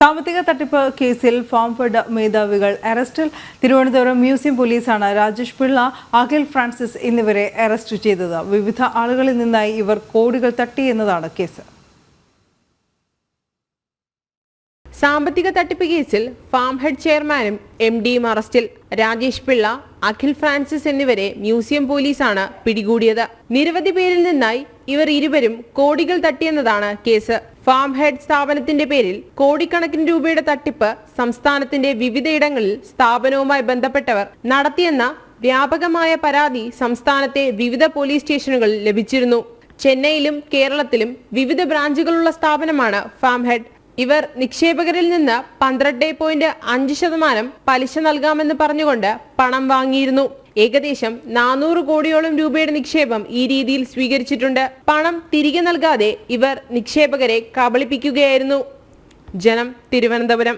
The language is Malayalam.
സാമ്പത്തിക തട്ടിപ്പ് കേസിൽ ഫാം ഫെഡ് മേധാവികൾ അറസ്റ്റിൽ. തിരുവനന്തപുരം മ്യൂസിയം പോലീസാണ് രാജേഷ് പിള്ള, അഖിൽ ഫ്രാൻസിസ് എന്നിവരെ അറസ്റ്റ് ചെയ്തത്. വിവിധ ആളുകളിൽ നിന്നായി ഇവർ കോടികൾ തട്ടിയെന്നതാണ് കേസ്. സാമ്പത്തിക തട്ടിപ്പ് കേസിൽ ഫാം ഹെഡ് ചെയർമാനും MDയും അറസ്റ്റിൽ. രാജേഷ് പിള്ള, അഖിൽ ഫ്രാൻസിസ് എന്നിവരെ മ്യൂസിയം പോലീസാണ് പിടികൂടിയത്. നിരവധി പേരിൽ നിന്നായി ഇവർ ഇരുവരും കോടികൾ തട്ടിയെന്നതാണ് കേസ്. ഫാം ഹെഡ് സ്ഥാപനത്തിന്റെ പേരിൽ കോടിക്കണക്കിന് രൂപയുടെ തട്ടിപ്പ് സംസ്ഥാനത്തിന്റെ വിവിധയിടങ്ങളിൽ സ്ഥാപനവുമായി ബന്ധപ്പെട്ടവർ നടത്തിയെന്ന വ്യാപകമായ പരാതി സംസ്ഥാനത്തെ വിവിധ പോലീസ് സ്റ്റേഷനുകളിൽ ലഭിച്ചിരുന്നു. ചെന്നൈയിലും കേരളത്തിലും വിവിധ ബ്രാഞ്ചുകളുള്ള സ്ഥാപനമാണ് ഫാം ഹെഡ്. ഇവർ നിക്ഷേപകരിൽ നിന്ന് 12.5% പലിശ നൽകാമെന്ന് പറഞ്ഞുകൊണ്ട് പണം വാങ്ങിയിരുന്നു. ഏകദേശം 400 കോടിയോളം രൂപയുടെ നിക്ഷേപം ഈ രീതിയിൽ സ്വീകരിച്ചിട്ടുണ്ട്. പണം തിരികെ നൽകാതെ ഇവർ നിക്ഷേപകരെ കബളിപ്പിക്കുകയായിരുന്നു. ജനം, തിരുവനന്തപുരം.